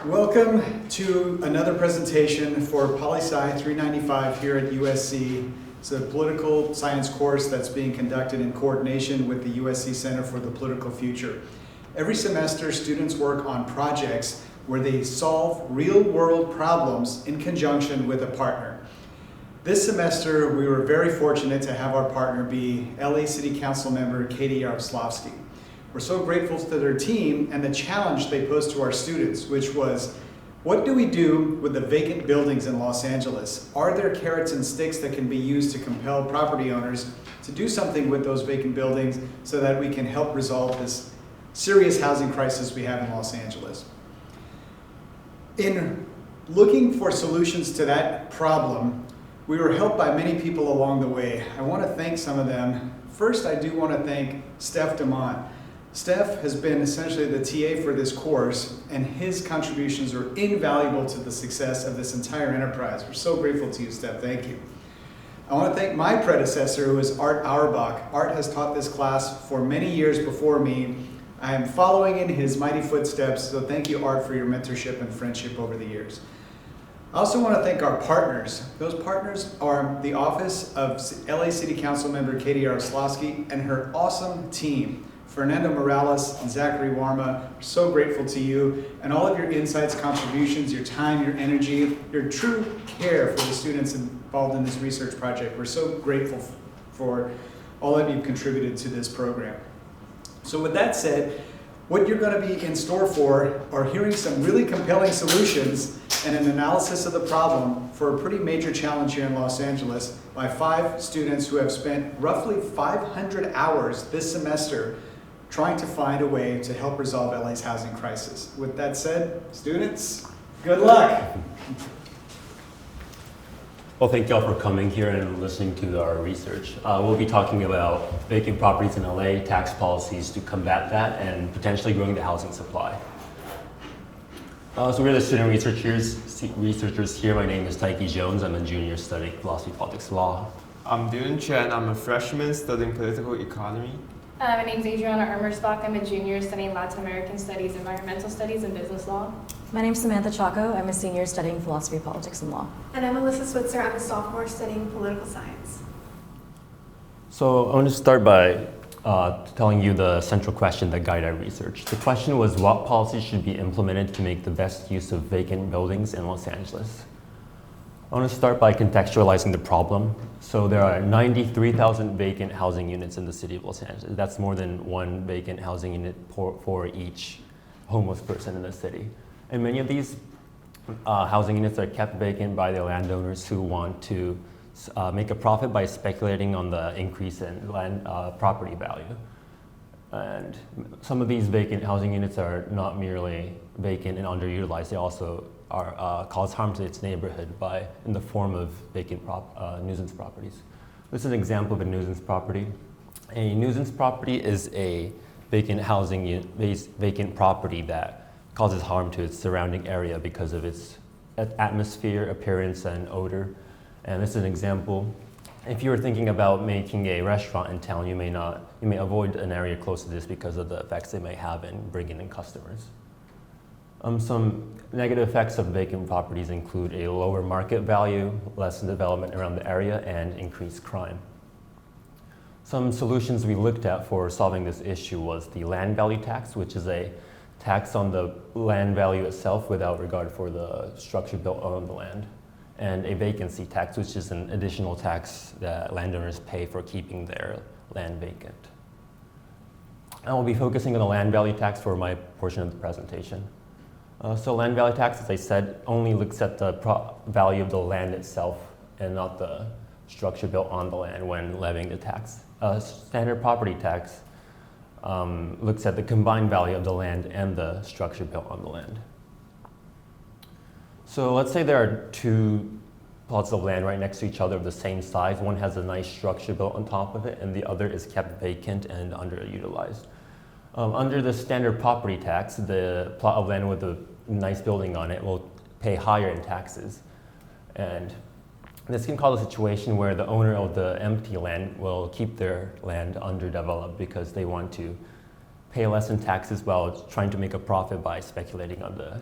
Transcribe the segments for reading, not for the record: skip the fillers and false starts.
Welcome to another presentation for Poli-Sci 395 here at USC. It's a political science course that's being conducted in coordination with the USC Center for the Political Future. Every semester, students work on projects where they solve real-world problems in conjunction with a partner. This semester, we were very fortunate to have our partner be LA City Council member Katy Yaroslavsky. We're so grateful to their team and the challenge they posed to our students, which was, what do we do with the vacant buildings in Los Angeles? Are there carrots and sticks that can be used to compel property owners to do something with those vacant buildings so that we can help resolve this serious housing crisis we have in Los Angeles? In looking for solutions to that problem, we were helped by many people along the way. I want to thank some of them. First, I do want to thank Steph DeMont. Steph has been essentially the TA for this course, and his contributions are invaluable to the success of this entire enterprise. We're so grateful to you, Steph. Thank you. I want to thank my predecessor, who is Art Auerbach. Art has taught this class for many years before me. I am following in his mighty footsteps, so thank you, Art, for your mentorship and friendship over the years. I also want to thank our partners. Those partners are the office of LA City Council member Katy Yaroslavsky and her awesome team. Fernando Morales and Zachary Warma, we're so grateful to you and all of your insights, contributions, your time, your energy, your true care for the students involved in this research project. We're so grateful for all that you've contributed to this program. So with that said, what you're going to be in store for are hearing some really compelling solutions and an analysis of the problem for a pretty major challenge here in Los Angeles by 5 students who have spent roughly 500 hours this semester trying to find a way to help resolve LA's housing crisis. With that said, students, good luck. Well, thank you all for coming here and listening to our research. We'll be talking about vacant properties in LA, tax policies to combat that, and potentially growing the housing supply. So we're the student researchers here. My name is Taiki Jones. I'm a junior studying philosophy, politics, law. I'm Dylan Chen. I'm a freshman studying political economy. My name is Adriana Ermersbach. I'm a junior studying Latin American studies, environmental studies, and business law. My name is Samantha Chaco. I'm a senior studying philosophy, politics, and law. And I'm Alyssa Switzer. I'm a sophomore studying political science. So I want to start by telling you the central question that guided our research. The question was, what policies should be implemented to make the best use of vacant buildings in Los Angeles? I want to start by contextualizing the problem. So there are 93,000 vacant housing units in the city of Los Angeles. That's more than one vacant housing unit for each homeless person in the city. And many of these housing units are kept vacant by the landowners who want to make a profit by speculating on the increase in land property value. And some of these vacant housing units are not merely vacant and underutilized, they also cause harm to its neighborhood in the form of vacant nuisance properties. This is an example of a nuisance property. A nuisance property is a vacant vacant property that causes harm to its surrounding area because of its atmosphere, appearance, and odor. And this is an example. If you were thinking about making a restaurant in town, you may avoid an area close to this because of the effects they may have in bringing in customers. Some negative effects of vacant properties include a lower market value, less development around the area, and increased crime. Some solutions we looked at for solving this issue was the land value tax, which is a tax on the land value itself without regard for the structure built on the land, and a vacancy tax, which is an additional tax that landowners pay for keeping their land vacant. I will be focusing on the land value tax for my portion of the presentation. So land value tax, as I said, only looks at the value of the land itself and not the structure built on the land when levying the tax. Standard property tax looks at the combined value of the land and the structure built on the land. So let's say there are 2 plots of land right next to each other of the same size. One has a nice structure built on top of it, and the other is kept vacant and underutilized. Under the standard property tax, the plot of land with a nice building on it will pay higher in taxes. And this can cause a situation where the owner of the empty land will keep their land underdeveloped because they want to pay less in taxes while trying to make a profit by speculating on the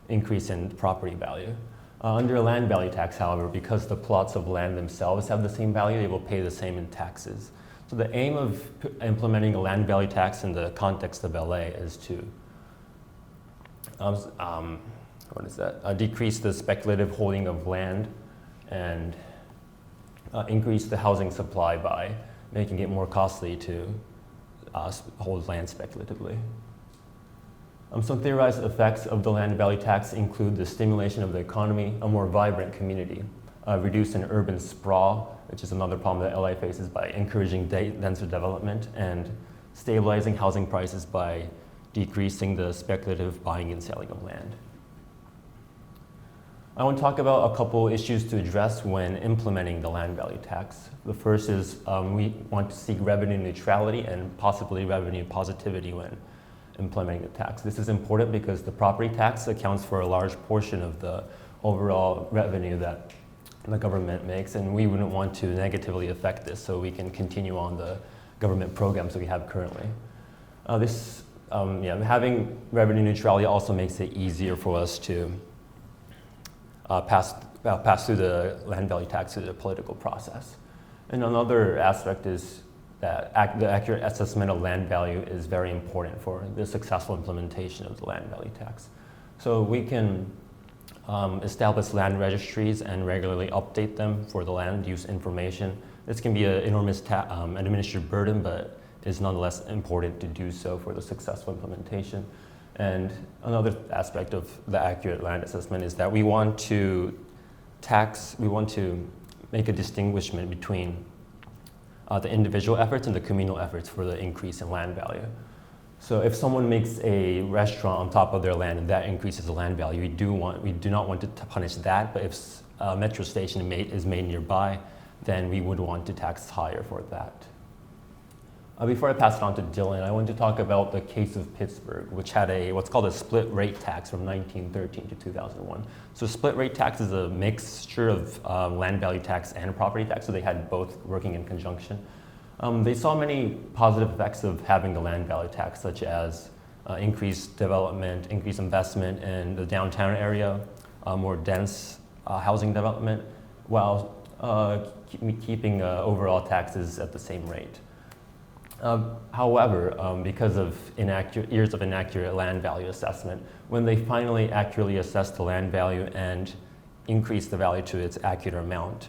increase in property value. Under a land value tax, however, because the plots of land themselves have the same value, they will pay the same in taxes. So the aim of implementing a land value tax in the context of LA is to decrease the speculative holding of land and increase the housing supply by making it more costly to hold land speculatively. Some theorized effects of the land value tax include the stimulation of the economy, a more vibrant community, reduce an urban sprawl, which is another problem that LA faces by encouraging denser development, and stabilizing housing prices by decreasing the speculative buying and selling of land. I want to talk about a couple issues to address when implementing the land value tax. The first is we want to seek revenue neutrality and possibly revenue positivity when implementing the tax. This is important because the property tax accounts for a large portion of the overall revenue that the government makes, and we wouldn't want to negatively affect this, so we can continue on the government programs that we have currently. Having revenue neutrality also makes it easier for us to pass through the land value tax through the political process. And another aspect is that the accurate assessment of land value is very important for the successful implementation of the land value tax. So we can establish land registries and regularly update them for the land use information. This can be an enormous administrative burden, but is nonetheless important to do so for the successful implementation. And another aspect of the accurate land assessment is that we want to make a distinguishment between the individual efforts and the communal efforts for the increase in land value. So if someone makes a restaurant on top of their land and that increases the land value, we do not want to punish that, but if a metro station is made nearby, then we would want to tax higher for that. Before I pass it on to Dylan, I want to talk about the case of Pittsburgh, which had what's called a split rate tax from 1913 to 2001. So split rate tax is a mixture of land value tax and property tax, so they had both working in conjunction. They saw many positive effects of having the land value tax, such as increased development, increased investment in the downtown area, more dense housing development, while keeping overall taxes at the same rate. However, because of years of inaccurate land value assessment, when they finally accurately assessed the land value and increased the value to its accurate amount,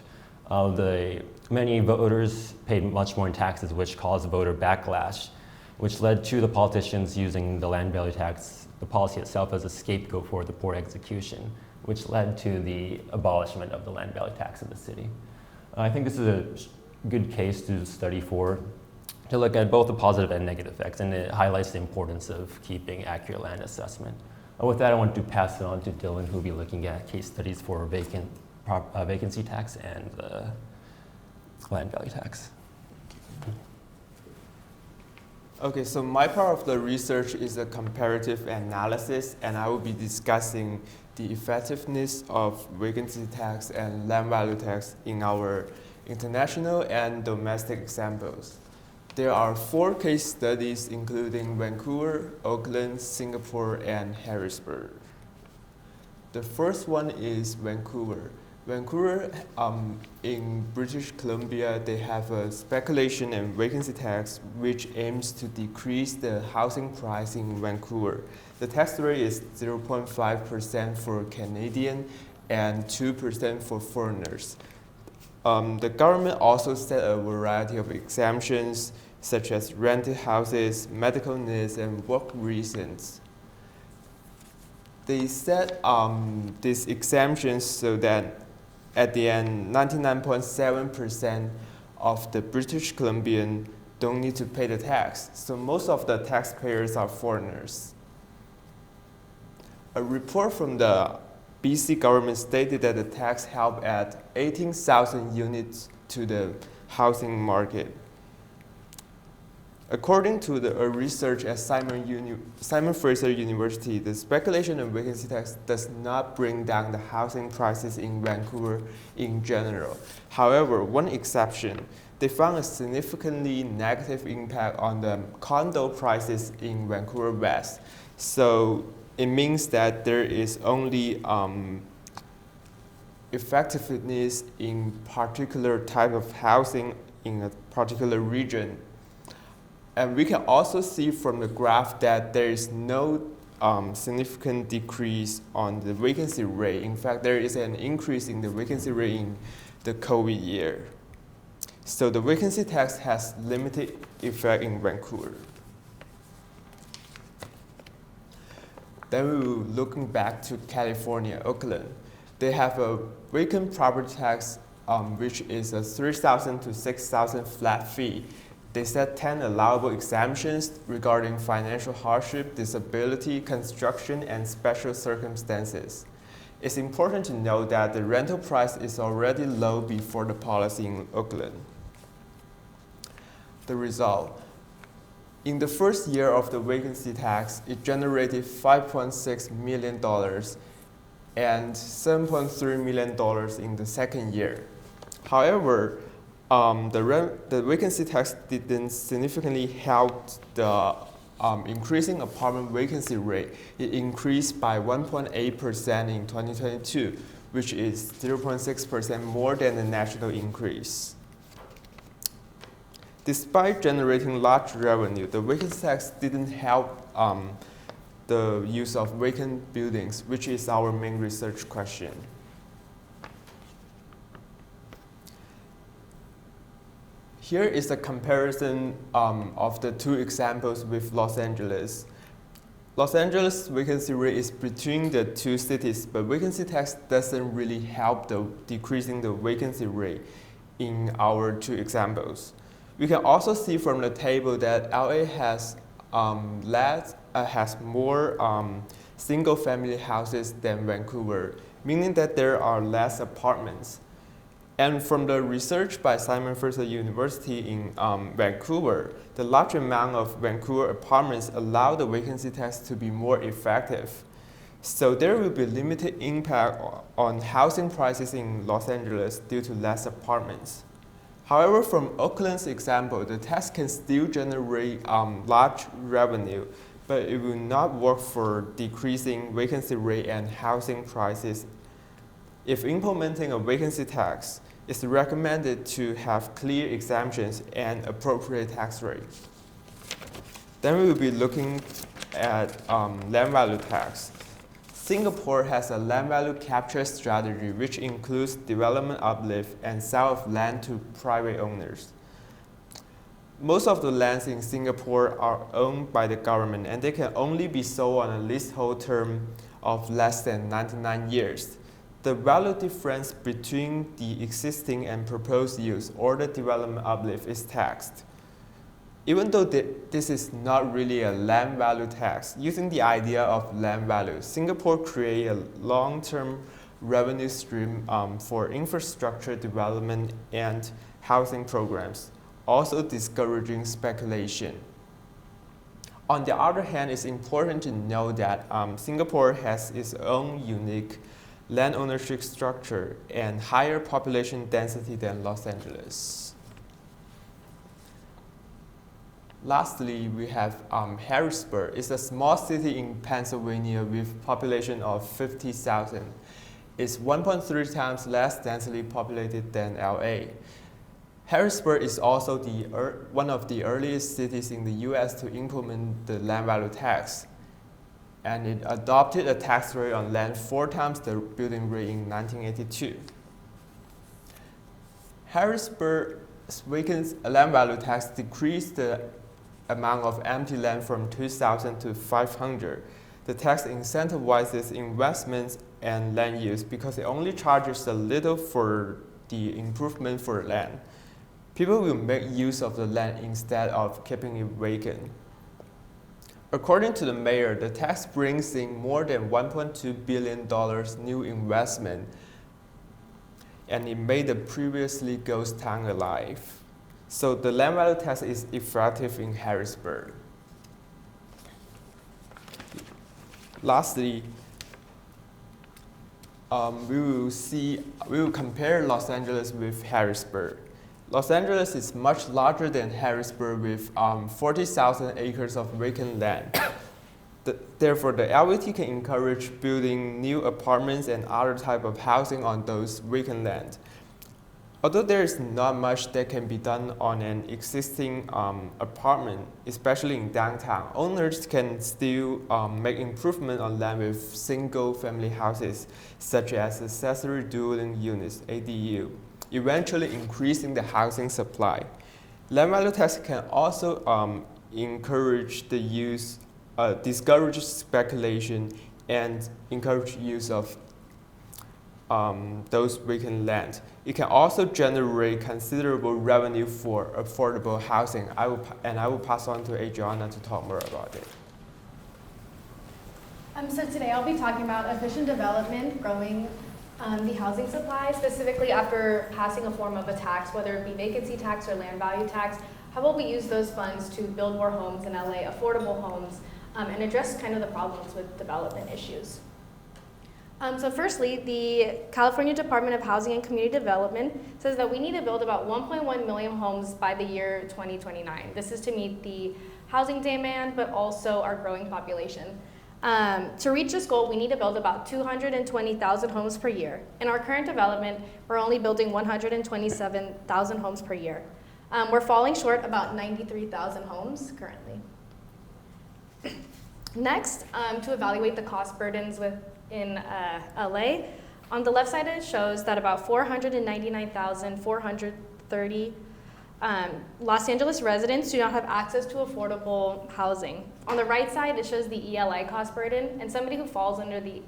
many voters paid much more in taxes, which caused voter backlash, which led to the politicians using the land value tax, the policy itself, as a scapegoat for the poor execution, which led to the abolishment of the land value tax in the city. I think this is a good case to study to look at both the positive and negative effects, and it highlights the importance of keeping accurate land assessment. With that, I want to pass it on to Dylan, who will be looking at case studies for vacancy tax and the land value tax. Okay, so my part of the research is a comparative analysis, and I will be discussing the effectiveness of vacancy tax and land value tax in our international and domestic examples. There are 4 case studies, including Vancouver, Oakland, Singapore, and Harrisburg. The first one is Vancouver. Vancouver, in British Columbia, they have a speculation and vacancy tax which aims to decrease the housing price in Vancouver. The tax rate is 0.5% for Canadian and 2% for foreigners. The government also set a variety of exemptions, such as rented houses, medical needs, and work reasons. They set these exemptions so that at the end, 99.7% of the British Columbian don't need to pay the tax. So most of the taxpayers are foreigners. A report from the BC government stated that the tax helped add 18,000 units to the housing market. According to a research at Simon Fraser University, the speculation and vacancy tax does not bring down the housing prices in Vancouver in general. However, one exception, they found a significantly negative impact on the condo prices in Vancouver West. So it means that there is only effectiveness in particular type of housing in a particular region. And we can also see from the graph that there is no significant decrease on the vacancy rate. In fact, there is an increase in the vacancy rate in the COVID year. So the vacancy tax has limited effect in Vancouver. Then we will looking back to California, Oakland. They have a vacant property tax, which is a $3,000 to $6,000 flat fee. They set 10 allowable exemptions regarding financial hardship, disability, construction, and special circumstances. It's important to note that the rental price is already low before the policy in Oakland. The result. In the first year of the vacancy tax, it generated $5.6 million and $7.3 million in the second year. However, the vacancy tax didn't significantly help the increasing apartment vacancy rate. It increased by 1.8% in 2022, which is 0.6% more than the national increase. Despite generating large revenue, the vacancy tax didn't help the use of vacant buildings, which is our main research question. Here is a comparison of the two examples with Los Angeles. Los Angeles vacancy rate is between the two cities, but vacancy tax doesn't really help the decreasing the vacancy rate in our two examples. We can also see from the table that LA has more single-family houses than Vancouver, meaning that there are less apartments. And from the research by Simon Fraser University in Vancouver, the large amount of Vancouver apartments allow the vacancy tax to be more effective. So there will be limited impact on housing prices in Los Angeles due to less apartments. However, from Oakland's example, the tax can still generate large revenue, but it will not work for decreasing vacancy rate and housing prices. If implementing a vacancy tax, it's recommended to have clear exemptions and appropriate tax rate. Then we will be looking at land value tax. Singapore has a land value capture strategy which includes development uplift and sale of land to private owners. Most of the lands in Singapore are owned by the government and they can only be sold on a leasehold term of less than 99 years. The value difference between the existing and proposed use or the development uplift is taxed. Even though this is not really a land value tax, using the idea of land value, Singapore created a long-term revenue stream for infrastructure development and housing programs, also discouraging speculation. On the other hand, it's important to know that Singapore has its own unique land ownership structure and higher population density than Los Angeles. Lastly, we have Harrisburg. It's a small city in Pennsylvania with population of 50,000. It's 1.3 times less densely populated than LA. Harrisburg is also one of the earliest cities in the US to implement the land value tax. And it adopted a tax rate on land 4 times the building rate in 1982. Harrisburg's vacant land value tax decreased the amount of empty land from 2,000 to 500. The tax incentivizes investments and land use because it only charges a little for the improvement for land. People will make use of the land instead of keeping it vacant. According to the mayor, the tax brings in more than $1.2 billion new investment, and it made the previously ghost town alive. So the land value tax is effective in Harrisburg. Lastly, we will compare Los Angeles with Harrisburg. Los Angeles is much larger than Harrisburg with 40,000 acres of vacant land. Therefore, the LVT can encourage building new apartments and other type of housing on those vacant land. Although there is not much that can be done on an existing apartment, especially in downtown, owners can still make improvement on land with single-family houses, such as accessory dwelling units (ADU), eventually increasing the housing supply. Land value tax can also encourage the use, discourage speculation, and encourage use of those vacant land. It can also generate considerable revenue for affordable housing. I will pass on to Angelenos to talk more about it. So today I'll be talking about efficient development, growing the housing supply, specifically after passing a form of a tax, whether it be vacancy tax or land value tax. How will we use those funds to build more homes in LA, affordable homes, and address kind of the problems with development issues? So firstly, the California Department of Housing and Community Development says that we need to build about 1.1 million homes by the year 2029. This is to meet the housing demand, but also our growing population. To reach this goal, we need to build about 220,000 homes per year. In our current development, we're only building 127,000 homes per year. We're falling short about 93,000 homes currently. Next, to evaluate the cost burdens in LA, on the left side it shows that about 499,430 Los Angeles residents do not have access to affordable housing. On the right side, it shows the ELI cost burden, and somebody who falls under the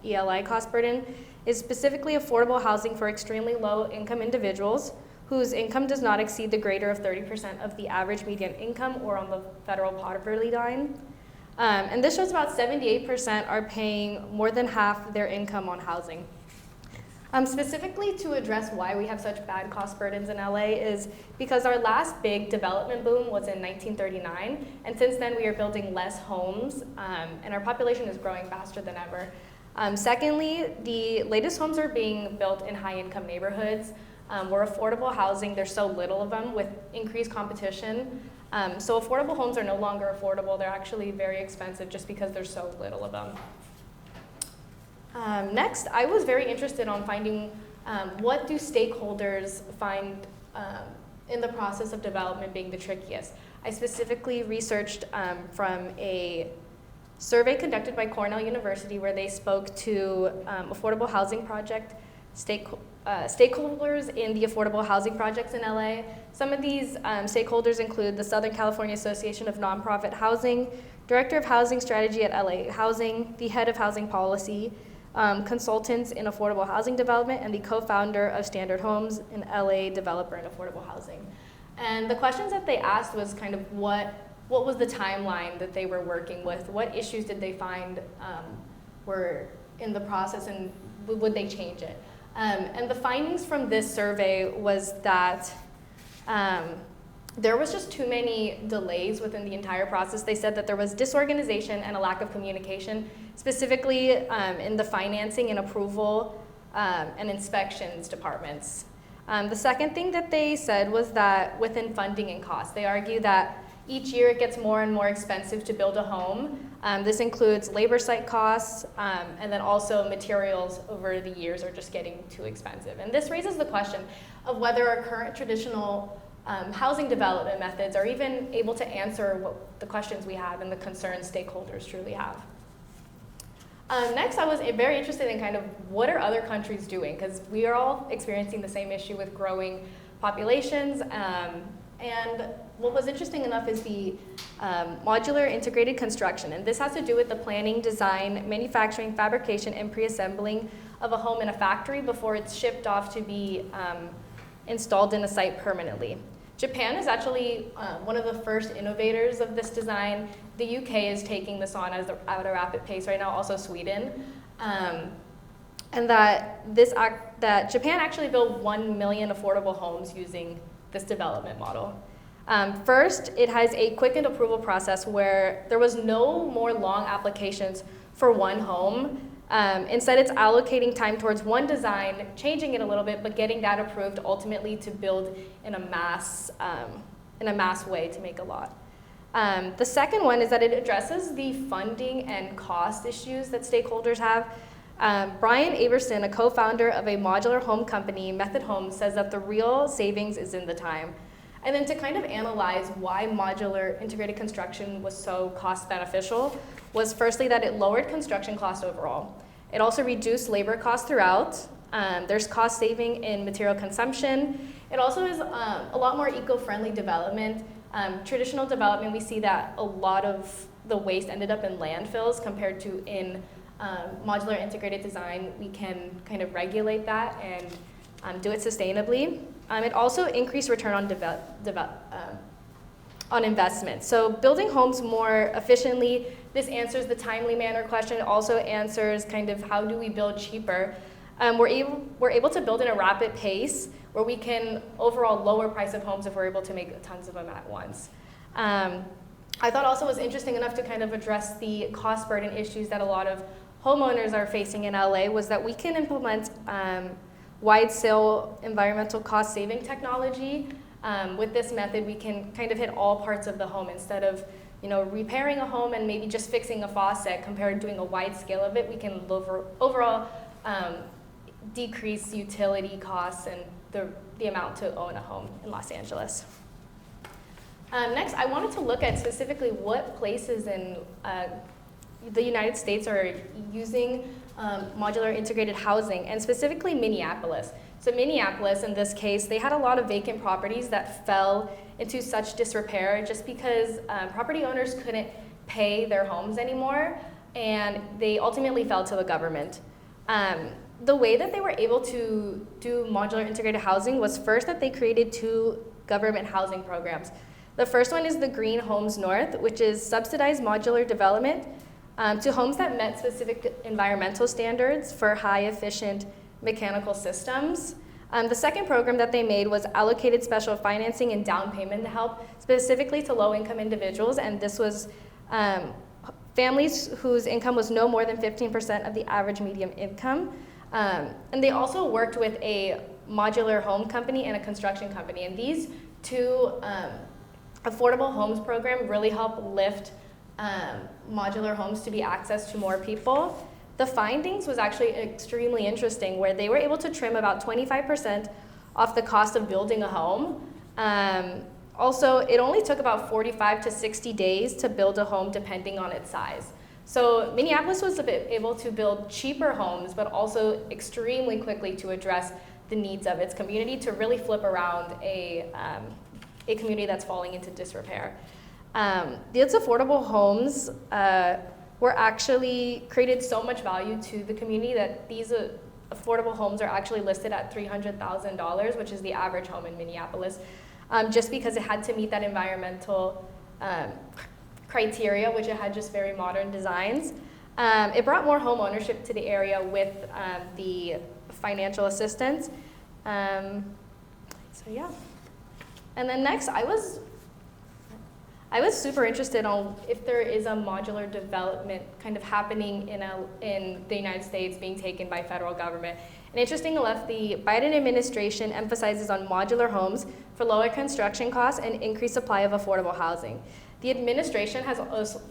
ELI cost burden is specifically affordable housing for extremely low-income individuals whose income does not exceed the greater of 30% of the average median income or on the federal poverty line. And this shows about 78% are paying more than half their income on housing. Specifically to address why we have such bad cost burdens in LA is because our last big development boom was in 1939, and since then we are building less homes, and our population is growing faster than ever. Secondly, the latest homes are being built in high-income neighborhoods where affordable housing, there's so little of them with increased competition. So affordable homes are no longer affordable. They're actually very expensive just because there's so little of them. Next, I was very interested on finding what do stakeholders find in the process of development being the trickiest. I specifically researched from a survey conducted by Cornell University where they spoke to affordable housing project stakeholders in the affordable housing projects in LA. Some of these stakeholders include the Southern California Association of Nonprofit Housing, Director of Housing Strategy at LA Housing, the Head of Housing Policy, consultants in affordable housing development, and the co-founder of Standard Homes, an LA developer in affordable housing. And the questions that they asked was kind of what was the timeline that they were working with? What issues did they find were in the process, and would they change it? And the findings from this survey was that there was just too many delays within the entire process. They said that there was disorganization and a lack of communication, specifically in the financing and approval and inspections departments. The second thing that they said was that within funding and costs, they argue that each year it gets more and more expensive to build a home. This includes labor site costs, and then also materials over the years are just getting too expensive. And this raises the question of whether our current traditional housing development methods are even able to answer what the questions we have and the concerns stakeholders truly have. Next, I was very interested in kind of what are other countries doing, because we are all experiencing the same issue with growing populations. And what was interesting enough is the modular integrated construction. And this has to do with the planning, design, manufacturing, fabrication, and pre-assembling of a home in a factory before it's shipped off to be installed in a site permanently. Japan is actually one of the first innovators of this design. The UK is taking this on at a rapid pace right now, also Sweden. And that Japan actually built 1 million affordable homes using this development model. First, it has a quickened approval process where there was no more long applications for one home. Instead, it's allocating time towards one design, changing it a little bit, but getting that approved ultimately to build in a mass way to make a lot. The second one is that it addresses the funding and cost issues that stakeholders have. Brian Averson, a co-founder of a modular home company, Method Homes, says that the real savings is in the time. And then to kind of analyze why modular integrated construction was so cost beneficial was firstly that it lowered construction costs overall. It also reduced labor costs throughout. There's cost saving in material consumption. It also is a lot more eco-friendly development. Traditional development, we see that a lot of the waste ended up in landfills compared to in modular integrated design. We can kind of regulate that and do it sustainably. It also increased return on investment. So building homes more efficiently, this answers the timely manner question. It also answers kind of how do we build cheaper. We're able to build in a rapid pace where we can overall lower price of homes if we're able to make tons of them at once. I thought also was interesting enough to kind of address the cost burden issues that a lot of homeowners are facing in LA was that we can implement wide-scale environmental cost-saving technology. With this method, we can kind of hit all parts of the home instead of repairing a home and maybe just fixing a faucet. Compared to doing a wide scale of it, we can overall decrease utility costs and the amount to own a home in Los Angeles. Next, I wanted to look at specifically what places in the United States are using modular integrated housing, and specifically Minneapolis. So Minneapolis, in this case, they had a lot of vacant properties that fell into such disrepair just because property owners couldn't pay their homes anymore, and they ultimately fell to the government. The way that they were able to do modular integrated housing was first that they created 2 government housing programs. The first one is the Green Homes North, which is subsidized modular development to homes that met specific environmental standards for high efficient mechanical systems. The second program that they made was allocated special financing and down payment help specifically to low-income individuals, and this was families whose income was no more than 15% of the average median income. And they also worked with a modular home company and a construction company, and these 2 affordable homes program really help lift modular homes to be accessed to more people. The findings was actually extremely interesting, where they were able to trim about 25% off the cost of building a home. Also, it only took about 45 to 60 days to build a home depending on its size. So Minneapolis was able to build cheaper homes, but also extremely quickly to address the needs of its community to really flip around a community that's falling into disrepair. These affordable homes were actually created so much value to the community that these affordable homes are actually listed at $300,000, which is the average home in Minneapolis, just because it had to meet that environmental criteria, which it had just very modern designs. It brought more home ownership to the area with the financial assistance. So yeah. And then next, I was super interested on if there is a modular development kind of happening in the United States being taken by federal government. And interestingly enough, the Biden administration emphasizes on modular homes for lower construction costs and increased supply of affordable housing. The administration has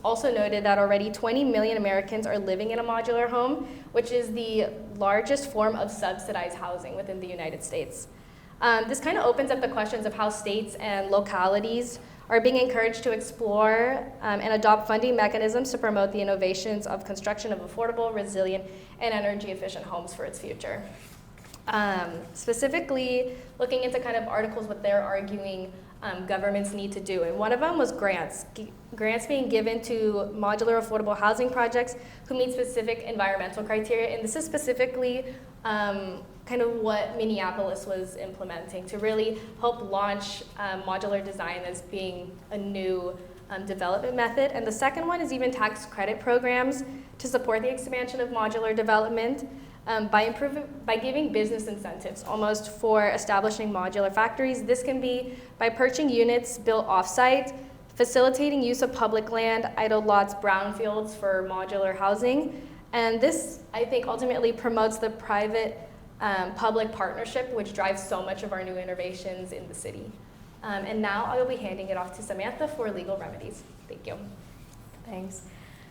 also noted that already 20 million Americans are living in a modular home, which is the largest form of subsidized housing within the United States. This kind of opens up the questions of how states and localities are being encouraged to explore and adopt funding mechanisms to promote the innovations of construction of affordable, resilient, and energy-efficient homes for its future. Specifically, looking into kind of articles what they're arguing governments need to do. And one of them was grants. Grants being given to modular affordable housing projects who meet specific environmental criteria. And this is specifically kind of what Minneapolis was implementing to really help launch modular design as being a new development method. And the second one is even tax credit programs to support the expansion of modular development by giving business incentives almost for establishing modular factories. This can be by purchasing units built off-site, facilitating use of public land, idle lots, brownfields for modular housing. And this, I think, ultimately promotes the private public partnership, which drives so much of our new innovations in the city. And now I will be handing it off to Samantha for legal remedies. Thank you. Thanks.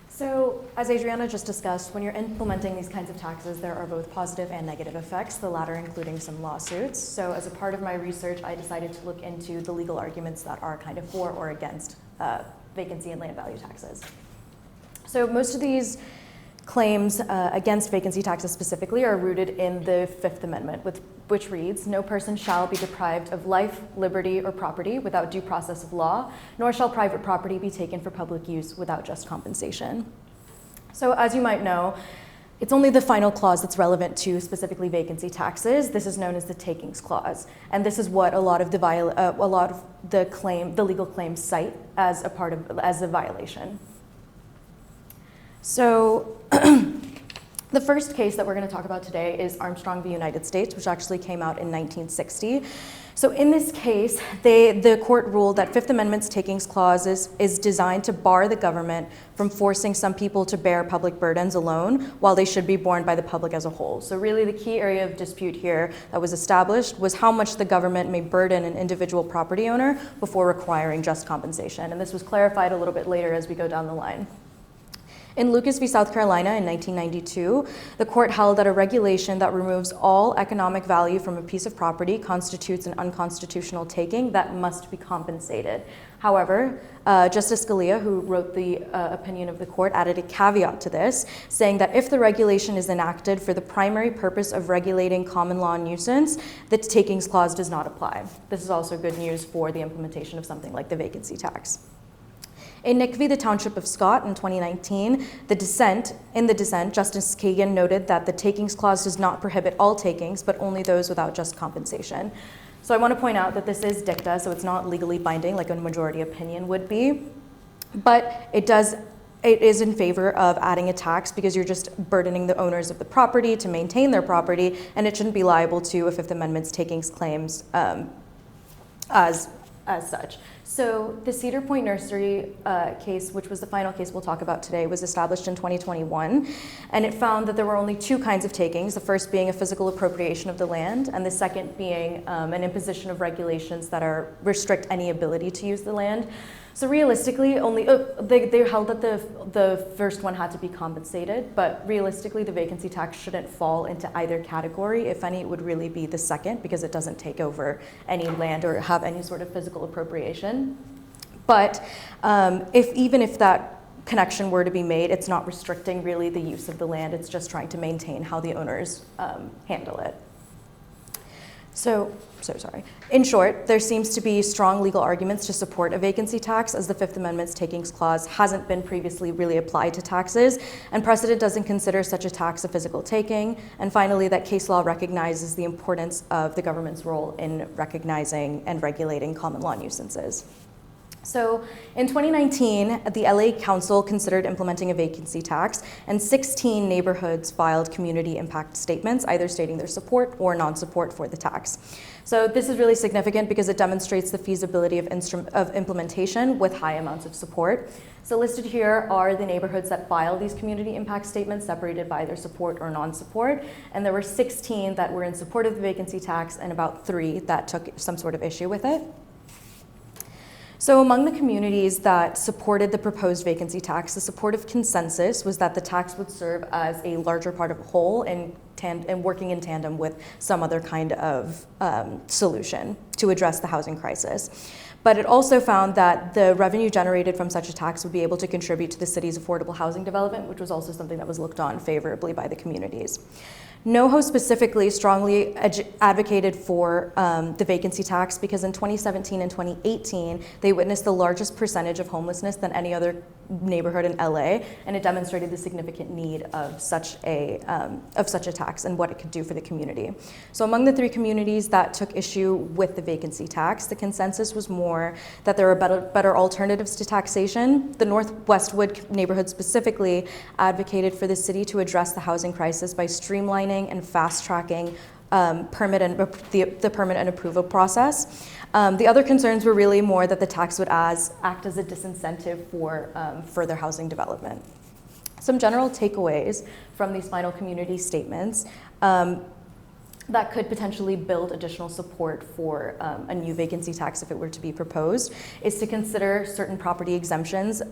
So, as Adriana just discussed, when you're implementing these kinds of taxes, there are both positive and negative effects, the latter including some lawsuits. So, as a part of my research, I decided to look into the legal arguments that are kind of for or against vacancy and land value taxes. So, most of these claims against vacancy taxes specifically are rooted in the Fifth Amendment, which reads, "No person shall be deprived of life, liberty, or property without due process of law, nor shall private property be taken for public use without just compensation." So as you might know, it's only the final clause that's relevant to specifically vacancy taxes. This is known as the takings clause, and this is what a lot of the legal claims cite as a violation. So the first case that we're going to talk about today is Armstrong v. United States, which actually came out in 1960. So in this case, the court ruled that Fifth Amendment's takings clause is designed to bar the government from forcing some people to bear public burdens alone, while they should be borne by the public as a whole. So really the key area of dispute here that was established was how much the government may burden an individual property owner before requiring just compensation. And this was clarified a little bit later as we go down the line. In Lucas v. South Carolina in 1992, the court held that a regulation that removes all economic value from a piece of property constitutes an unconstitutional taking that must be compensated. However, Justice Scalia, who wrote the opinion of the court, added a caveat to this, saying that if the regulation is enacted for the primary purpose of regulating common law nuisance, the takings clause does not apply. This is also good news for the implementation of something like the vacancy tax. In Nick v. the Township of Scott in 2019, in the dissent, Justice Kagan noted that the takings clause does not prohibit all takings, but only those without just compensation. So I want to point out that this is dicta, so it's not legally binding like a majority opinion would be, but it is in favor of adding a tax because you're just burdening the owners of the property to maintain their property, and it shouldn't be liable to a Fifth Amendment's takings claims as such. So the Cedar Point Nursery case, which was the final case we'll talk about today, was established in 2021, and it found that there were only two kinds of takings, the first being a physical appropriation of the land, and the second being an imposition of regulations that restrict any ability to use the land. So realistically, they held that the first one had to be compensated, but realistically, the vacancy tax shouldn't fall into either category. If any, it would really be the second because it doesn't take over any land or have any sort of physical appropriation. But even if that connection were to be made, it's not restricting really the use of the land. It's just trying to maintain how the owners handle it. So sorry. In short, there seems to be strong legal arguments to support a vacancy tax, as the Fifth Amendment's takings clause hasn't been previously really applied to taxes, and precedent doesn't consider such a tax a physical taking. And finally, that case law recognizes the importance of the government's role in recognizing and regulating common law nuisances. So in 2019, the LA Council considered implementing a vacancy tax, and 16 neighborhoods filed community impact statements, either stating their support or non-support for the tax. So this is really significant because it demonstrates the feasibility of implementation with high amounts of support. So listed here are the neighborhoods that filed these community impact statements separated by their support or non-support, and there were 16 that were in support of the vacancy tax and about 3 that took some sort of issue with it. So among the communities that supported the proposed vacancy tax, the supportive consensus was that the tax would serve as a larger part of a whole and working in tandem with some other kind of solution to address the housing crisis. But it also found that the revenue generated from such a tax would be able to contribute to the city's affordable housing development, which was also something that was looked on favorably by the communities. NoHo specifically strongly advocated for the vacancy tax because in 2017 and 2018, they witnessed the largest percentage of homelessness than any other neighborhood in LA, and it demonstrated the significant need of such a tax and what it could do for the community. So among the 3 communities that took issue with the vacancy tax, the consensus was more that there are better alternatives to taxation. The North Westwood neighborhood specifically advocated for the city to address the housing crisis by streamlining and fast-tracking the permit and approval process. The other concerns were really more that the tax would act as a disincentive for further housing development. Some general takeaways from these final community statements. that could potentially build additional support for a new vacancy tax if it were to be proposed is to consider certain property exemptions.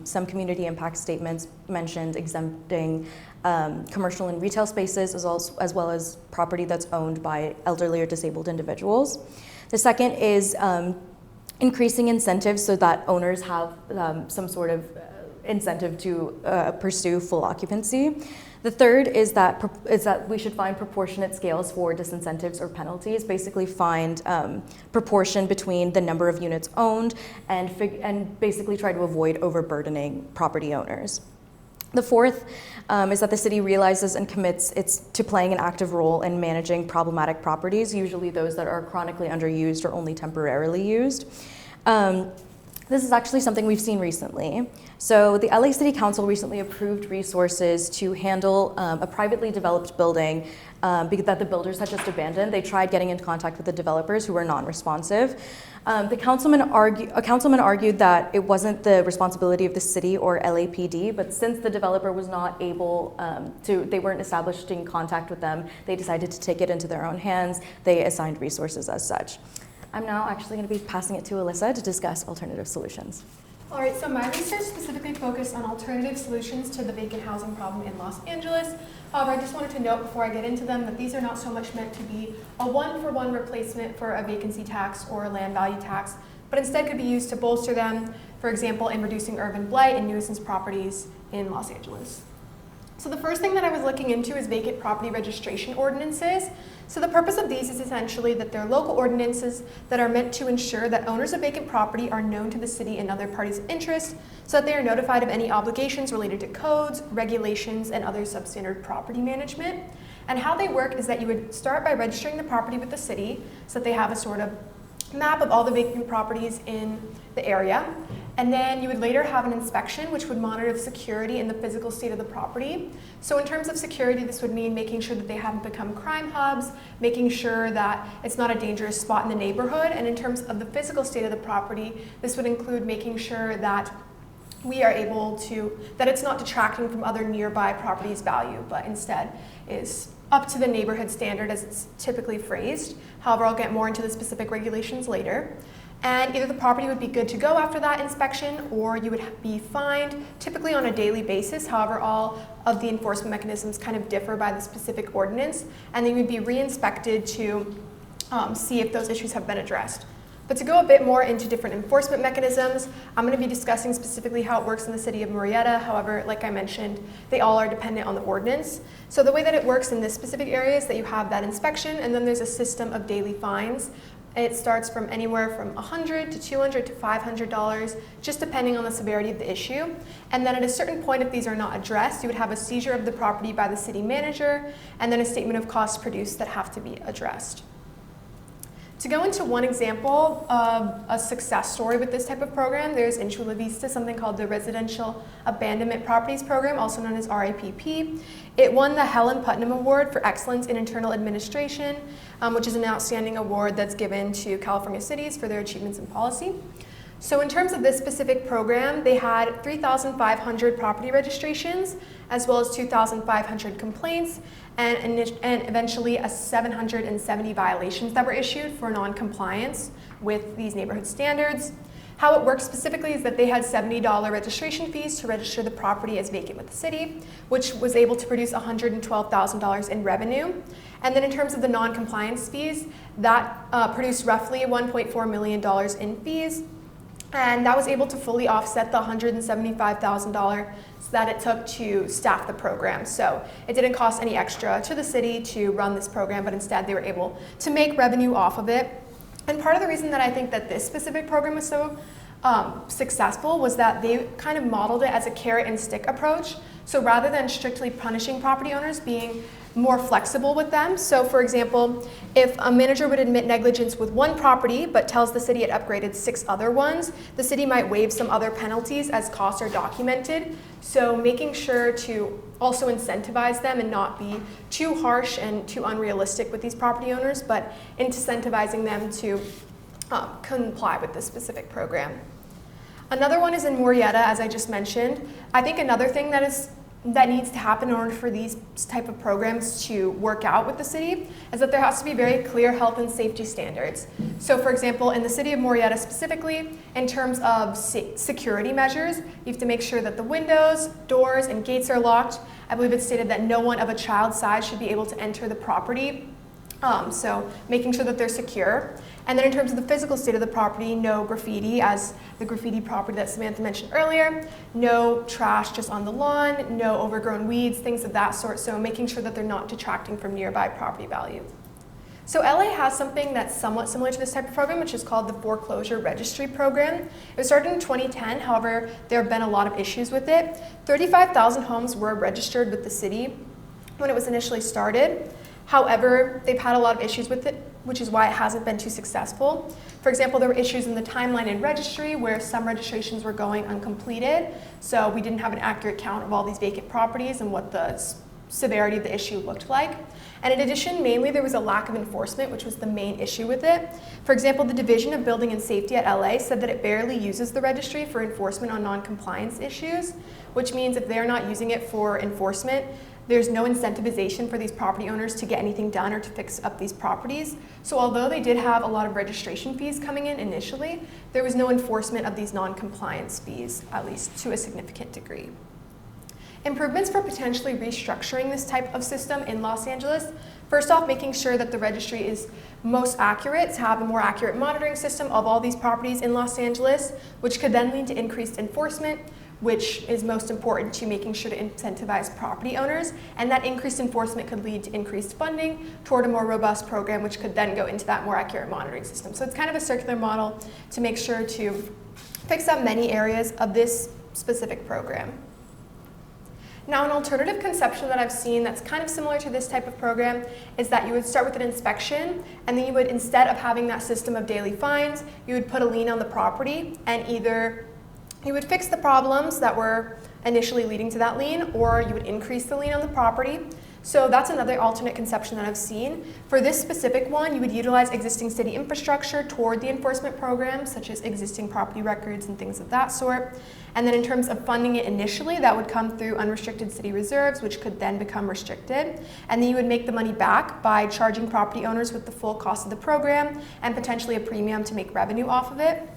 Some community impact statements mentioned exempting commercial and retail spaces as well as property that's owned by elderly or disabled individuals. The second is increasing incentives so that owners have some sort of incentive to pursue full occupancy. The third is that we should find proportionate scales for disincentives or penalties, basically find proportion between the number of units owned and basically try to avoid overburdening property owners. The fourth is that the city realizes and commits to playing an active role in managing problematic properties, usually those that are chronically underused or only temporarily used. This is actually something we've seen recently. So the LA City Council recently approved resources to handle a privately developed building that the builders had just abandoned. They tried getting in contact with the developers who were non-responsive. A councilman argued that it wasn't the responsibility of the city or LAPD, but since the developer was not able they weren't establishing contact with them, they decided to take it into their own hands. They assigned resources as such. I'm now actually going to be passing it to Alyssa to discuss alternative solutions. All right, so my research specifically focused on alternative solutions to the vacant housing problem in Los Angeles. However, I just wanted to note before I get into them that these are not so much meant to be a one-for-one replacement for a vacancy tax or a land value tax, but instead could be used to bolster them, for example, in reducing urban blight and nuisance properties in Los Angeles. So the first thing that I was looking into is vacant property registration ordinances. So the purpose of these is essentially that they're local ordinances that are meant to ensure that owners of vacant property are known to the city and other parties of interest so that they are notified of any obligations related to codes, regulations, and other substandard property management. And how they work is that you would start by registering the property with the city so that they have a sort of map of all the vacant properties in the area. And then you would later have an inspection which would monitor the security and the physical state of the property. So in terms of security, this would mean making sure that they haven't become crime hubs, making sure that it's not a dangerous spot in the neighborhood. And in terms of the physical state of the property, this would include making sure that we are able to, that it's not detracting from other nearby properties' value, but instead is up to the neighborhood standard as it's typically phrased. However, I'll get more into the specific regulations later. And either the property would be good to go after that inspection or you would be fined, typically on a daily basis. However, all of the enforcement mechanisms kind of differ by the specific ordinance, and then you'd be re-inspected to see if those issues have been addressed. But to go a bit more into different enforcement mechanisms, I'm going to be discussing specifically how it works in the city of Murrieta. However, like I mentioned, they all are dependent on the ordinance. So the way that it works in this specific area is that you have that inspection, and then there's a system of daily fines. It starts from anywhere from $100 to $200 to $500, just depending on the severity of the issue. And then at a certain point, if these are not addressed, you would have a seizure of the property by the city manager, and then a statement of costs produced that have to be addressed. To go into one example of a success story with this type of program, there's in Chula Vista something called the Residential Abandonment Properties Program, also known as RAPP. It won the Helen Putnam Award for Excellence in Internal Administration, which is an outstanding award that's given to California cities for their achievements in policy. So in terms of this specific program, they had 3,500 property registrations, as well as 2,500 complaints, and eventually 770 violations that were issued for non-compliance with these neighborhood standards. How it works specifically is that they had $70 registration fees to register the property as vacant with the city, which was able to produce $112,000 in revenue. And then in terms of the non-compliance fees, that produced roughly $1.4 million in fees. And that was able to fully offset the $175,000 that it took to staff the program. So it didn't cost any extra to the city to run this program, but instead they were able to make revenue off of it. And part of the reason that I think that this specific program was so successful was that they kind of modeled it as a carrot and stick approach. So rather than strictly punishing property owners, being more flexible with them. So for example, if a manager would admit negligence with one property but tells the city it upgraded 6 other ones, the city might waive some other penalties as costs are documented. So making sure to also incentivize them and not be too harsh and too unrealistic with these property owners, but incentivizing them to comply with this specific program. Another one is in Murrieta, as I just mentioned. I think another thing that is that needs to happen in order for these type of programs to work out with the city is that there has to be very clear health and safety standards. So for example, in the city of Murrieta specifically, in terms of security measures, you have to make sure that the windows, doors, and gates are locked. I believe it's stated that no one of a child's size should be able to enter the property. So making sure that they're secure. And then in terms of the physical state of the property, no graffiti, as the graffiti property that Samantha mentioned earlier, no trash just on the lawn, no overgrown weeds, things of that sort. So making sure that they're not detracting from nearby property value. So LA has something that's somewhat similar to this type of program, which is called the Foreclosure Registry Program. It was started in 2010, however, there have been a lot of issues with it. 35,000 homes were registered with the city when it was initially started. However, they've had a lot of issues with it, which is why it hasn't been too successful. For example, there were issues in the timeline and registry where some registrations were going uncompleted, so we didn't have an accurate count of all these vacant properties and what the severity of the issue looked like. And in addition, mainly there was a lack of enforcement, which was the main issue with it. For example, the Division of Building and Safety at LA said that it barely uses the registry for enforcement on non-compliance issues, which means if they're not using it for enforcement, there's no incentivization for these property owners to get anything done or to fix up these properties. So although they did have a lot of registration fees coming in initially, there was no enforcement of these non-compliance fees, at least to a significant degree. Improvements for potentially restructuring this type of system in Los Angeles. First off, making sure that the registry is most accurate, to have a more accurate monitoring system of all these properties in Los Angeles, which could then lead to increased enforcement, which is most important to making sure to incentivize property owners. And that increased enforcement could lead to increased funding toward a more robust program, which could then go into that more accurate monitoring system. So it's kind of a circular model to make sure to fix up many areas of this specific program. Now, an alternative conception that I've seen that's kind of similar to this type of program is that you would start with an inspection, and then you would, instead of having that system of daily fines, you would put a lien on the property, and either you would fix the problems that were initially leading to that lien, or you would increase the lien on the property. So that's another alternate conception that I've seen. For this specific one, you would utilize existing city infrastructure toward the enforcement program, such as existing property records and things of that sort. And then in terms of funding it initially, that would come through unrestricted city reserves, which could then become restricted. And then you would make the money back by charging property owners with the full cost of the program and potentially a premium to make revenue off of it.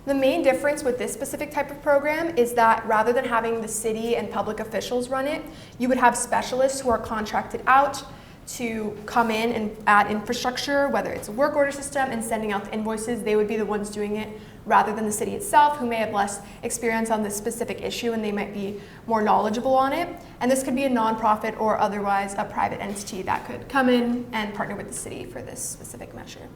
The main difference with this specific type of program is that rather than having the city and public officials run it, you would have specialists who are contracted out to come in and add infrastructure, whether it's a work order system and sending out the invoices. They would be the ones doing it rather than the city itself, who may have less experience on this specific issue and they might be more knowledgeable on it. And this could be a nonprofit or otherwise a private entity that could come in and partner with the city for this specific measure.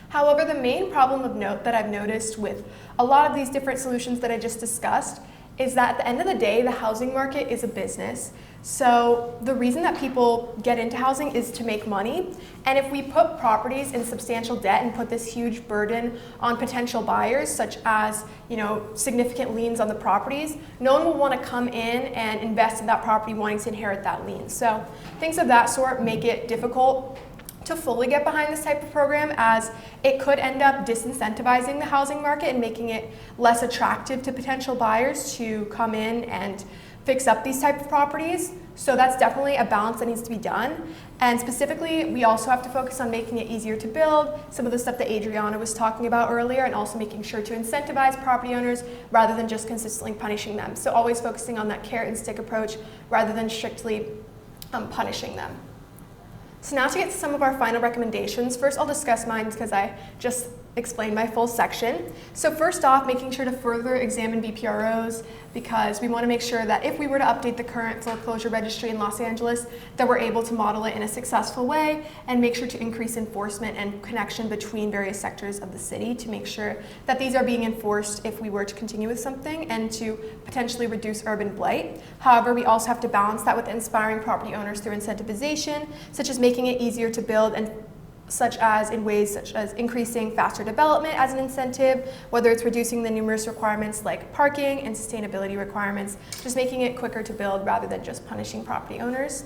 However, the main problem of note that I've noticed with a lot of these different solutions that I just discussed is that at the end of the day, the housing market is a business. So the reason that people get into housing is to make money. And if we put properties in substantial debt and put this huge burden on potential buyers, such as, significant liens on the properties, no one will want to come in and invest in that property wanting to inherit that lien. So things of that sort make it difficult to fully get behind this type of program, as it could end up disincentivizing the housing market and making it less attractive to potential buyers to come in and fix up these type of properties. So that's definitely a balance that needs to be done. And specifically, we also have to focus on making it easier to build, some of the stuff that Adriana was talking about earlier, and also making sure to incentivize property owners rather than just consistently punishing them. So always focusing on that carrot and stick approach rather than strictly punishing them. So now to get to some of our final recommendations. First, I'll discuss mine because I just explained my full section. So first off, making sure to further examine BPROs, because we want to make sure that if we were to update the current foreclosure registry in Los Angeles, that we're able to model it in a successful way and make sure to increase enforcement and connection between various sectors of the city to make sure that these are being enforced if we were to continue with something and to potentially reduce urban blight. However, we also have to balance that with inspiring property owners through incentivization, such as making it easier to build and such as increasing faster development as an incentive, whether it's reducing the numerous requirements like parking and sustainability requirements, just making it quicker to build rather than just punishing property owners.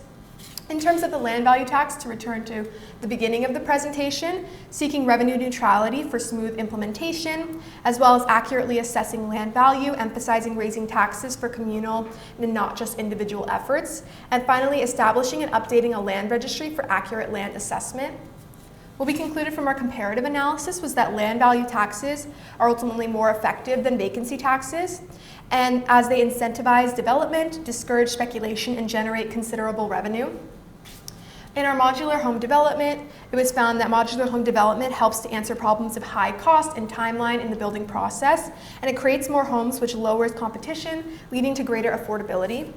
In terms of the land value tax, to return to the beginning of the presentation, seeking revenue neutrality for smooth implementation, as well as accurately assessing land value, emphasizing raising taxes for communal and not just individual efforts, and finally establishing and updating a land registry for accurate land assessment. What we concluded from our comparative analysis was that land value taxes are ultimately more effective than vacancy taxes, and as they incentivize development, discourage speculation, and generate considerable revenue. In our modular home development, it was found that modular home development helps to answer problems of high cost and timeline in the building process, and it creates more homes, which lowers competition, leading to greater affordability.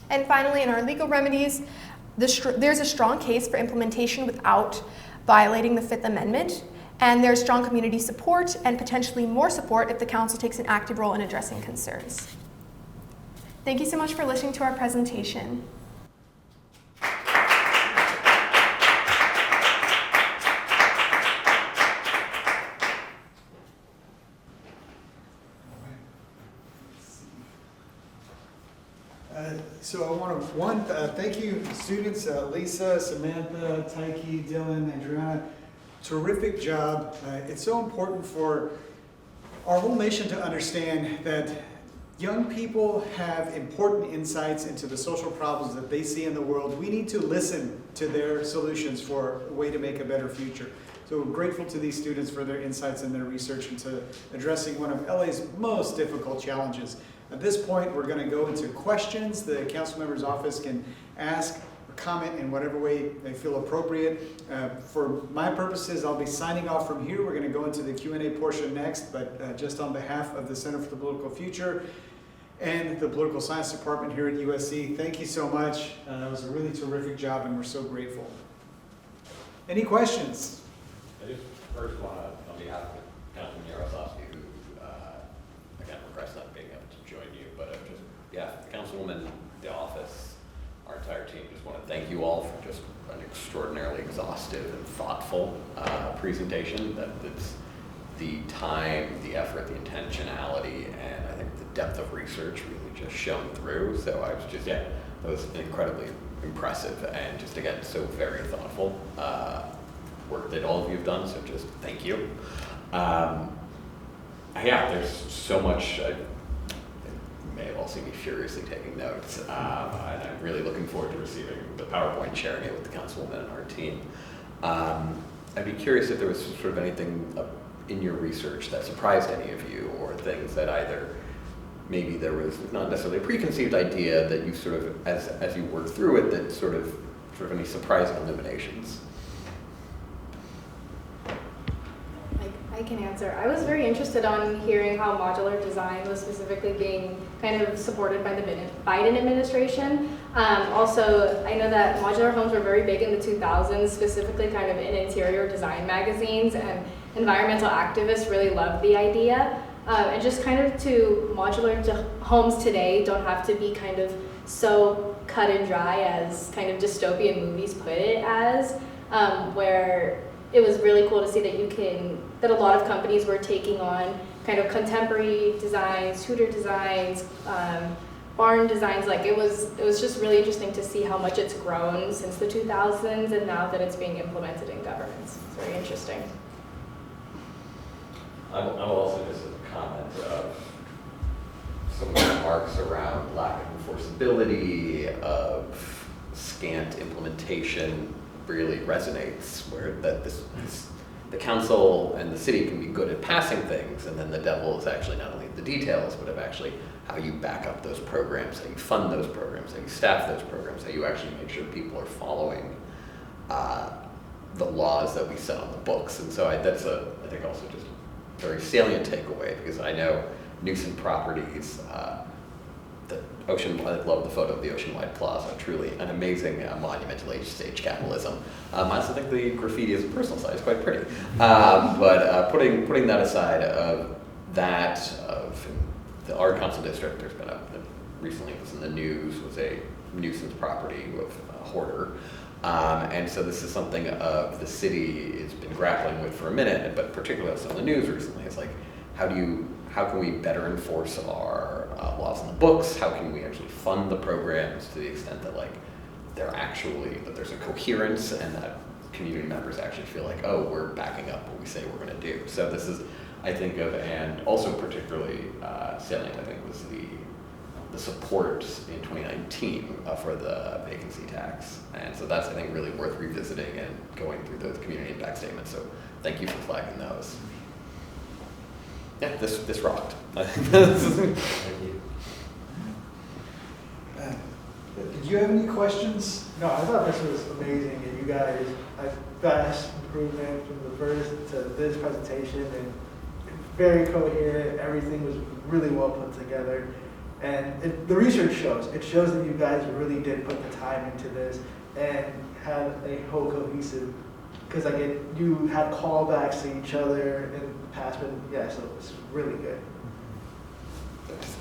And finally, in our legal remedies, there's a strong case for implementation without violating the Fifth Amendment, and there's strong community support and potentially more support if the council takes an active role in addressing concerns. Thank you so much for listening to our presentation. So I want to, thank you students, Lisa, Samantha, Taiki, Dylan, Adriana. Terrific job. It's so important for our whole nation to understand that young people have important insights into the social problems that they see in the world. We need to listen to their solutions for a way to make a better future. So we're grateful to these students for their insights and their research into addressing one of LA's most difficult challenges. At this point, we're going to go into questions. The council member's office can ask or comment in whatever way they feel appropriate. For my purposes, I'll be signing off from here. We're going to go into the Q&A portion next, but just on behalf of the Center for the Political Future and the Political Science Department here at USC, thank you so much. That was a really terrific job, and we're so grateful. Any questions? I just first want to, on behalf of Councilwoman Yaroslavsky, who again regrets not being able to join you, but just, yeah, Councilwoman, the office, our entire team, just want to thank you all for just an extraordinarily exhaustive and thoughtful presentation. That it's the time, the effort, the intentionality, and I think the depth of research really just shone through. So I was just, yeah, that was incredibly impressive and just again so very thoughtful work that all of you have done. So just thank you. Yeah, there's so much. You may have all seen me furiously taking notes, and I'm really looking forward to receiving the PowerPoint and sharing it with the Councilwoman and our team. I'd be curious if there was sort of anything in your research that surprised any of you, or things that either maybe there was not necessarily a preconceived idea that you sort of, as you worked through it, that sort of any surprising illuminations. I can answer. I was very interested on hearing how modular design was specifically being kind of supported by the Biden administration. Also, I know that modular homes were very big in the 2000s, specifically kind of in interior design magazines, and environmental activists really loved the idea. And just kind of to modular homes today don't have to be kind of so cut and dry as kind of dystopian movies put it as, where it was really cool to see that a lot of companies were taking on kind of contemporary designs, Tudor designs, barn designs. Like it was just really interesting to see how much it's grown since the 2000s, and now that it's being implemented in governments. It's very interesting. I'm also just a comment of some of the remarks around lack of enforceability, of scant implementation really resonates, where that the council and the city can be good at passing things, and then the devil is actually not only the details, but of actually how you back up those programs, how you fund those programs, how you staff those programs, how you actually make sure people are following the laws that we set on the books. And so that's I think also just a very salient takeaway, because I know nuisance properties, I love the photo of the Oceanwide Plaza, truly an amazing monument to late stage capitalism. I also think the graffiti is a personal side, it's quite pretty. But putting that aside, of the Art Council District, there's been recently it was in the news, was a nuisance property with a hoarder. And so this is something the city has been grappling with for a minute, but particularly also in the news recently. It's like, how can we better enforce our laws on the books? How can we actually fund the programs to the extent that that there's a coherence and that community members actually feel like, oh, we're backing up what we say we're going to do. So this is, I think of, and also particularly salient, I think, was the support in 2019 for the vacancy tax. And so that's, I think, really worth revisiting and going through those community impact statements. So thank you for flagging those. Yeah, this rocked. Thank you. Did you have any questions? No, I thought this was amazing, and you guys, a vast improvement from the first to this presentation, and very coherent. Everything was really well put together, and the research shows. It shows that you guys really did put the time into this and had a whole cohesive. Because you had callbacks to each other in the past, but yeah, so it's really good.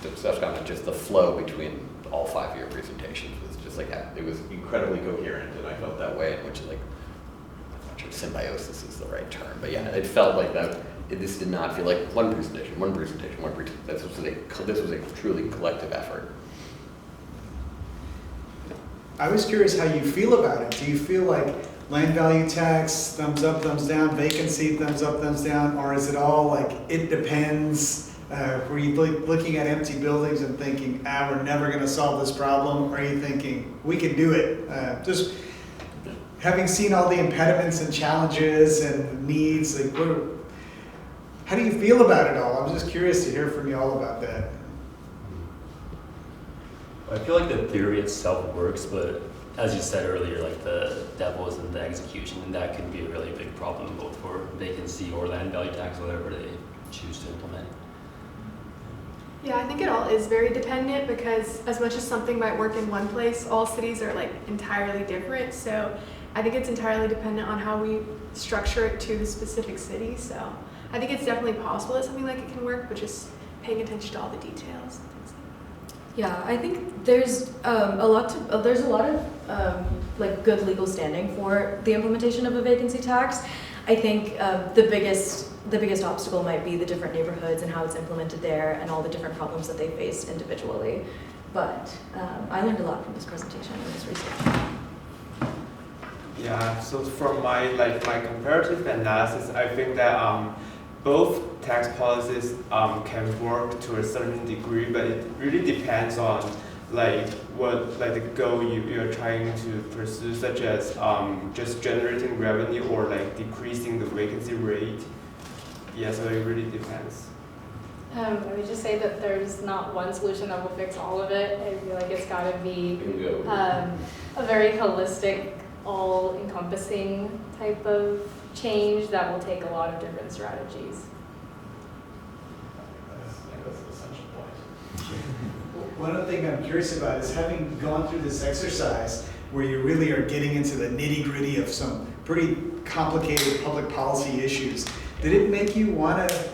That's kind of just the flow between all 5-year presentations was just like, it was incredibly coherent, and I felt that way, in which, like, I'm not sure symbiosis is the right term, but yeah, it felt like that. This did not feel like one presentation. This was a truly collective effort. I was curious how you feel about it. Do you feel like land value tax, thumbs up, thumbs down, vacancy, thumbs up, thumbs down, or is it all like, it depends? Were you looking at empty buildings and thinking, we're never going to solve this problem? Or are you thinking, we can do it? Just having seen all the impediments and challenges and needs, like, how do you feel about it all? I'm just curious to hear from you all about that. I feel like the theory itself works, but as you said earlier, like, the devil is in the execution, and that can be a really big problem both for vacancy or land value tax, whatever they choose to implement. Yeah, I think it all is very dependent, because as much as something might work in one place, all cities are like entirely different. So I think it's entirely dependent on how we structure it to the specific city. So I think it's definitely possible that something like it can work, but just paying attention to all the details. Yeah, I think there's a lot of like good legal standing for the implementation of a vacancy tax. I think the biggest obstacle might be the different neighborhoods and how it's implemented there, and all the different problems that they face individually. But I learned a lot from this presentation and this research. Yeah, so from my comparative analysis, I think that both tax policies can work to a certain degree, but it really depends on what the goal you're trying to pursue, such as just generating revenue or decreasing the vacancy rate. Yeah, so it really depends. I would just say that there's not one solution that will fix all of it. I feel like it's got to be a very holistic, all-encompassing type of change that will take a lot of different strategies. That's the essential point. One thing I'm curious about is, having gone through this exercise where you really are getting into the nitty-gritty of some pretty complicated public policy issues, did it make you want to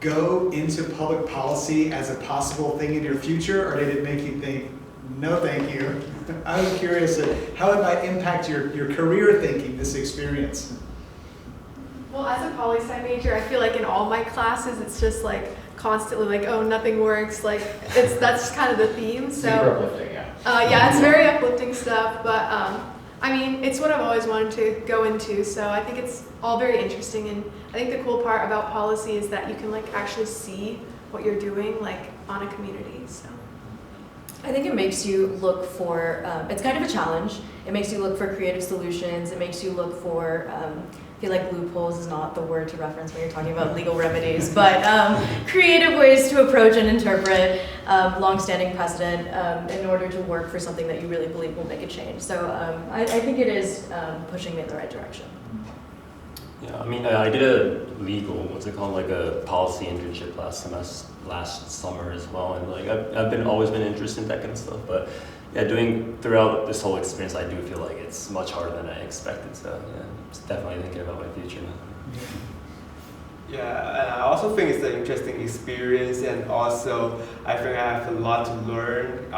go into public policy as a possible thing in your future, or did it make you think, no thank you? I was curious how it might impact your career thinking, this experience. Well, as a poli-sci major, I feel like in all my classes, it's just constantly oh, nothing works. That's kind of the theme. So super uplifting, yeah. Yeah, it's very uplifting stuff, but I mean, it's what I've always wanted to go into, so I think it's all very interesting, and I think the cool part about policy is that you can actually see what you're doing on a community. So I think it makes you look for, it's kind of a challenge. It makes you look for creative solutions. It makes you look for, I feel like loopholes is not the word to reference when you're talking about legal remedies, but creative ways to approach and interpret long-standing precedent in order to work for something that you really believe will make a change. So I think it is pushing me in the right direction. Yeah, I mean, I did a legal, a policy internship last summer as well, and I've always been interested in that kind of stuff. But yeah, throughout this whole experience, I do feel like it's much harder than I expected. So yeah, I'm definitely thinking about my future now. Yeah, and I also think it's an interesting experience, and also I think I have a lot to learn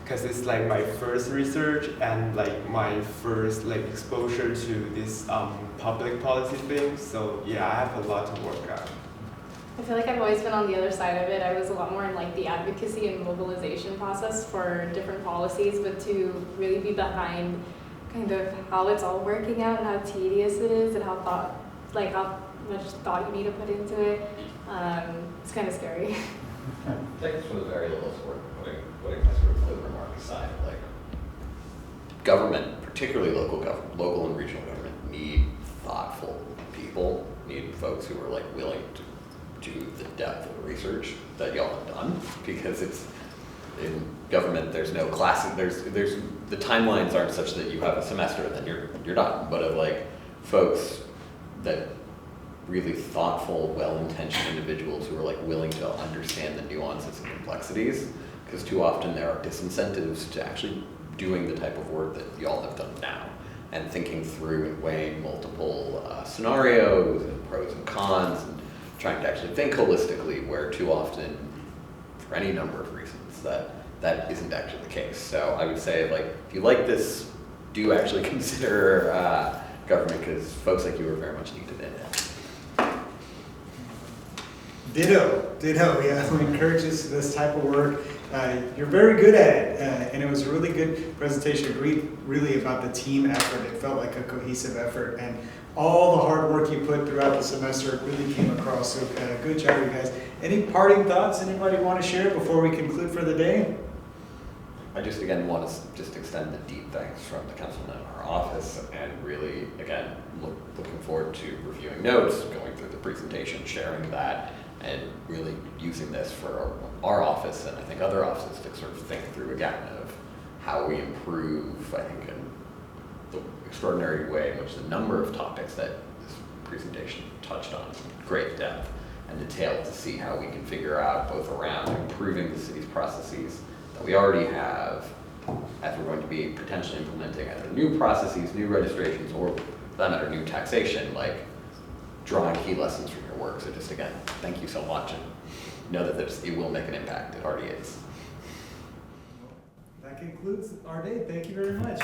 because it's my first research and my first exposure to this public policy thing. So yeah, I have a lot to work on. I feel like I've always been on the other side of it. I was a lot more in like the advocacy and mobilization process for different policies, but to really be behind kind of how it's all working out and how tedious it is and how much thought you need to put into it, it's kind of scary. I think it's from the very little sort of putting my sort of flip remark aside, like government, particularly local and regional government, need thoughtful people, need folks who are like willing to do the depth of research that y'all have done, because it's in government. There's no class. There's the timelines aren't such that you have a semester and then you're done. But of like folks that really thoughtful, well-intentioned individuals who are like willing to understand the nuances and complexities, because too often there are disincentives to actually doing the type of work that y'all have done now, and thinking through and weighing multiple scenarios and pros and cons, and trying to actually think holistically, where too often, for any number of reasons, that isn't actually the case. So I would say, like, if you like this, do actually consider government, because folks like you are very much needed in it. Ditto. Yeah, we encourage this type of work. You're very good at it, and it was a really good presentation. Agreed really about the team effort. It felt like a cohesive effort, and all the hard work you put throughout the semester really came across. So good job, you guys. Any parting thoughts anybody want to share before we conclude for the day? I just again want to just extend the deep thanks from the councilman in our office, and really again looking forward to reviewing notes, going through the presentation, sharing that, and really using this for our office and I think other offices to sort of think through again of how we improve, I think, in the extraordinary way in which the number of topics that this presentation touched on in great depth and detail, to see how we can figure out both around improving the city's processes that we already have, as we're going to be potentially implementing either new processes, new registrations, or for that matter, new taxation, like drawing key lessons from your work. So just again, thank you so much, and know that it will make an impact. It already is. That concludes our day. Thank you very much.